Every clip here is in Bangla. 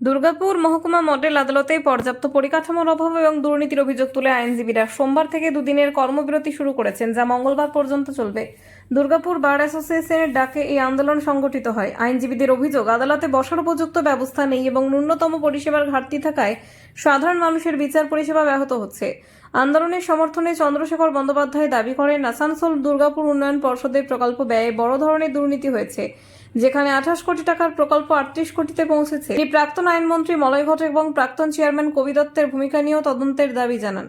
দুর্গাপুর মহকুমা মডেল আদালতে পর্যাপ্ত পরিকাঠামোর অভাব এবং দুর্নীতির অভিযোগ তুলে আইনজীবীরা সোমবার থেকে দুদিনের কর্মবিরতি শুরু করেছেন, যা মঙ্গলবার পর্যন্ত চলবে। দুর্গাপুর বার অ্যাসোসিয়েশনের ডাকে এই আন্দোলন সংগঠিত হয়। আইনজীবীদের অভিযোগ, আদালতে বসার উপযুক্ত ব্যবস্থা নেই এবং ন্যূনতম পরিষেবার ঘাটতি থাকায় সাধারণ মানুষের বিচার পরিষেবা ব্যাহত হচ্ছে। আন্দোলনের সমর্থনে চন্দ্রশেখর বন্দ্যোপাধ্যায় দাবি করেন, আসানসোল দুর্গাপুর উন্নয়ন পর্ষদের প্রকল্প ব্যয়ে বড় ধরনের দুর্নীতি হয়েছে, যেখানে 28 কোটি টাকার প্রকল্প 38 কোটিতে পৌঁছেছে। এই প্রাক্তন আইনমন্ত্রী মলয় ঘটক এবং প্রাক্তন চেয়ারম্যান কবি দত্তের ভূমিকা নিয়েও তদন্তের দাবি জানান।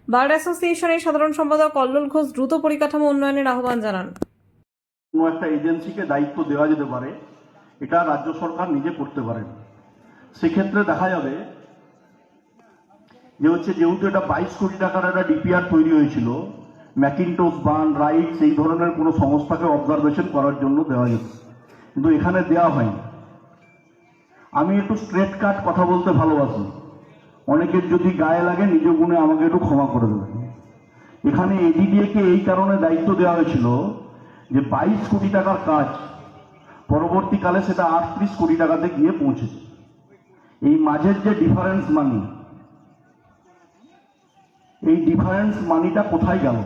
বার অ্যাসোসিয়েশনের সাধারণ সম্পাদক কল্লোল ঘোষ দ্রুত পরিকাঠামো উন্নয়নের আহ্বান জানান। কোনো একটা এজেন্সিকে দায়িত্ব দেওয়া যেতে পারে, এটা রাজ্য সরকার নিজে করতে পারেন। সেক্ষেত্রে দেখা যাবে যেহেতু এটা 22 কোটি টাকার একটা ডিপিআর তৈরি হয়েছিল, ম্যাকিনটোস বান রাইটস এই ধরনের কোনো সংস্থাকে অবজারভেশন করার জন্য দেওয়া যেত, কিন্তু এখানে দেওয়া হয়নি। আমি একটু স্ট্রেট কাট কথা বলতে ভালোবাসি, অনেকের যদি গায়ে লাগে নিজ গুণে আমাকে একটু ক্ষমা করে দেবেন। এখানে এডিডিএ কে এই কারণে দায়িত্ব দেওয়া হয়েছিল যে 22 কোটি টাকার কাজ পরবর্তীকালে সেটা 38 কোটি টাকাতে গিয়ে পৌঁছেছে। এই মাঝের যে ডিফারেন্স মানি, এই ডিফারেন্স মানিটা কোথায় গেল?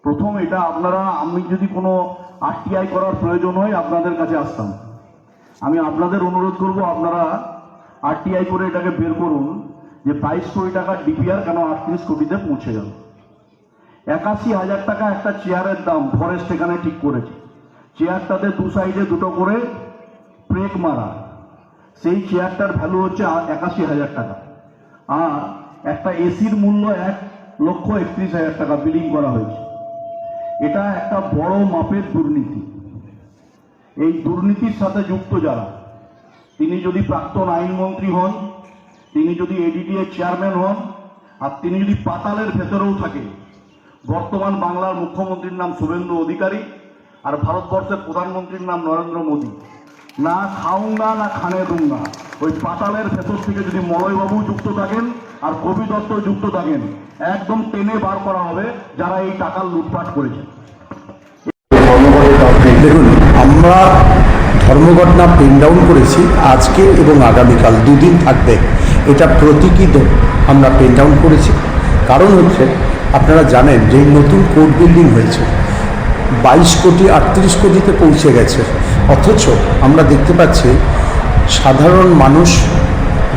প্রথম এটা আমি যদি কোনো আরটিআই করার প্রয়োজন হয় আপনাদের কাছে আসতাম। আমি আপনাদের অনুরোধ করব, আপনারা আরটিআই করে এটাকে বের করুন যে 22 কোটি টাকার ডিপিআর কেন 38 কোটিতে পৌঁছে গেল। 81,000 টাকা একটা চেয়ারের দাম ফরেস্ট এখানে ঠিক করেছে। চেয়ারটাতে দু সাইডে দুটো করে ব্রেক মারা, সেই চেয়ারটার ভ্যালু হচ্ছে 81,000 টাকা। আর একটা এসির মূল্য 1,31,000 টাকা বিলিং করা হয়েছে। এটা একটা বড় মাপের দুর্নীতি। এই দুর্নীতির সাথে যুক্ত যারা, তিনি যদি প্রাক্তন আইনমন্ত্রী হন, তিনি যদি এডিডিএ চেয়ারম্যান হন, আর তিনি যদি পাতালের ভেতরেও থাকে। বর্তমান বাংলার মুখ্যমন্ত্রীর নাম শুভেন্দু অধিকারী আর ভারতবর্ষের প্রধানমন্ত্রীর নাম নরেন্দ্র মোদী। না খাউঙ্গা না খানে দুঙ্গা, ওই পাতালের ভেতর থেকে যদি মলয়বাবু যুক্ত থাকেন আর কবি দত্ত যুক্ত থাকেন, একদম টেনে বার করা হবে যারা এই টাকার লুটপাট করেছে। দেখুন, আমরা ধর্মঘটনা পেন ডাউন করেছি আজকে এবং আগামীকাল দুদিন থাকবে। এটা প্রতীকী আমরা পেন ডাউন করেছি। কারণ হচ্ছে, আপনারা জানেন যে নতুন কোর্ট বিল্ডিং হয়েছে, 22 কোটি 38 কোটিতে পৌঁছে গেছে। অথচ আমরা দেখতে পাচ্ছি সাধারণ মানুষ,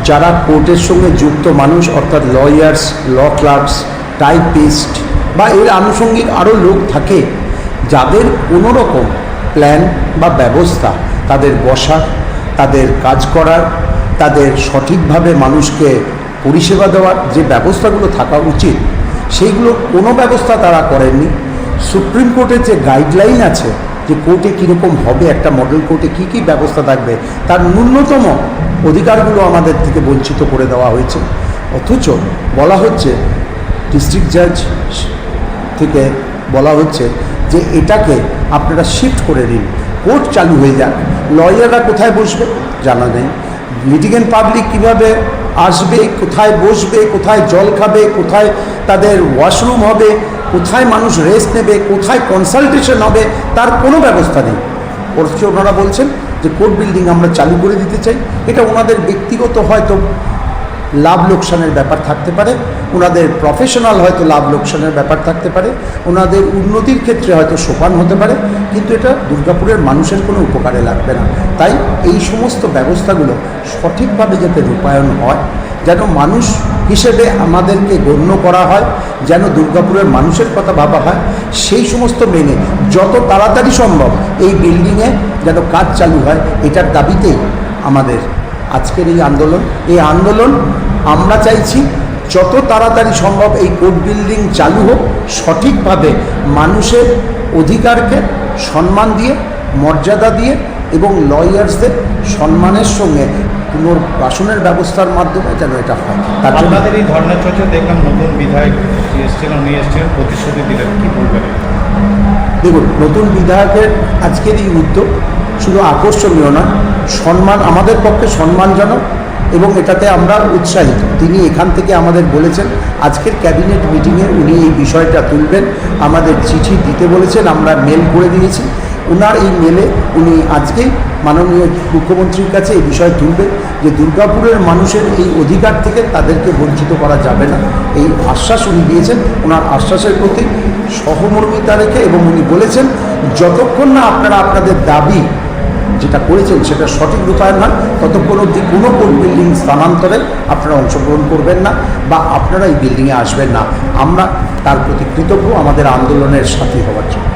যারা কোর্টের সঙ্গে যুক্ত মানুষ, অর্থাৎ লয়ার্স, ল ক্লার্কস, টাইপিস্ট বা এর আনুষঙ্গিক আরও লোক থাকে, যাদের কোনো রকম প্ল্যান বা ব্যবস্থা তাদের বসার, তাদের কাজ করার, তাদের সঠিকভাবে মানুষকে পরিষেবা দেওয়ার যে ব্যবস্থাগুলো থাকা উচিত, সেইগুলো কোনো ব্যবস্থা তারা করেননি। সুপ্রিম কোর্টের যে গাইডলাইন আছে যে কোর্টে কীরকম হবে, একটা মডেল কোর্টে কী কী ব্যবস্থা থাকবে, তার ন্যূনতম অধিকারগুলো আমাদের থেকে বঞ্চিত করে দেওয়া হয়েছে। অথচ বলা হচ্ছে, ডিস্ট্রিক্ট জাজ থেকে বলা হচ্ছে যে এটাকে আপনারা শিফট করে দিন, কোর্ট চালু হয়ে যাক। লয়াররা কোথায় বসবে জানা নেই, লিটিগেন্ট পাবলিক কীভাবে আসবে, কোথায় বসবে, কোথায় জল খাবে, কোথায় তাদের ওয়াশরুম হবে, কোথায় মানুষ রেস্ট নেবে, কোথায় কনসালটেশন হবে, তার কোনো ব্যবস্থা নেই। অথচ ওনারা বলছেন যে কোর্ট বিল্ডিং আমরা চালু করে দিতে চাই। এটা ওনাদের ব্যক্তিগত হয়তো লাভ লোকসানের ব্যাপার থাকতে পারে, ওনাদের প্রফেশনাল হয়তো লাভ লোকসানের ব্যাপার থাকতে পারে, ওনাদের উন্নতির ক্ষেত্রে হয়তো সোপান হতে পারে, কিন্তু এটা দুর্গাপুরের মানুষের কোনো উপকারে লাগবে না। তাই এই সমস্ত ব্যবস্থাগুলো সঠিকভাবে যাতে রূপায়ণ হয়, যেন মানুষ হিসেবে আমাদেরকে গণ্য করা হয়, যেন দুর্গাপুরের মানুষের কথা ভাবা হয়, সেই সমস্ত মেনে যত তাড়াতাড়ি সম্ভব এই বিল্ডিংয়ে যেন কাজ চালু হয়, এটার দাবিতেই আমাদের আজকের এই আন্দোলন। এই আন্দোলন আমরা চাইছি যত তাড়াতাড়ি সম্ভব এই কোর্ট বিল্ডিং চালু হোক, সঠিকভাবে মানুষের অধিকারকে সম্মান দিয়ে, মর্যাদা দিয়ে এবং লয়ার্সদের সম্মানের সঙ্গে পুনর্বাসনের ব্যবস্থার মাধ্যমে যেন এটা হয়। তার জন্য আপনাদের এই ধর্ণা চর্চা দেখলাম নতুন বিধায়ক নিয়ে এসেছিলেন, প্রতিশ্রুতি দিলেন, কি বলবেন? দেখুন, নতুন বিধায়কের আজকের এই উদ্যোগ শুধু আকর্ষণীয় নয়, সম্মান, আমাদের পক্ষে সম্মানজনক এবং এটাতে আমরা উৎসাহিত। তিনি এখান থেকে আমাদের বলেছেন আজকের ক্যাবিনেট মিটিংয়ে উনি এই বিষয়টা তুলবেন, আমাদের চিঠি দিতে বলেছেন, আমরা মেল করে দিয়েছি। ওনার এই মেলে উনি আজকেই মাননীয় মুখ্যমন্ত্রীর কাছে এই বিষয় তুলবে যে দুর্গাপুরের মানুষের এই অধিকার থেকে তাদেরকে বঞ্চিত করা যাবে না। এই আশ্বাস উনি দিয়েছেন। ওনার আশ্বাসের প্রতি সহমর্মিতা রেখে এবং উনি বলেছেন যতক্ষণ না আপনারা আপনাদের দাবি যেটা করেছেন সেটা সঠিক রূপায়ণ হয় ততক্ষণ অবধি কোনো কোর্ট বিল্ডিং স্থানান্তরে আপনারা অংশগ্রহণ করবেন না বা আপনারা এই বিল্ডিংয়ে আসবেন না। আমরা তার প্রতি কৃতজ্ঞ আমাদের আন্দোলনের সাথী হওয়ার জন্য।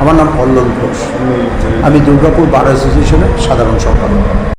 আমার নাম অল্লল ঘোষ, আমি দুর্গাপুর বার অ্যাসোসিয়েশনের সাধারণ সম্পাদক।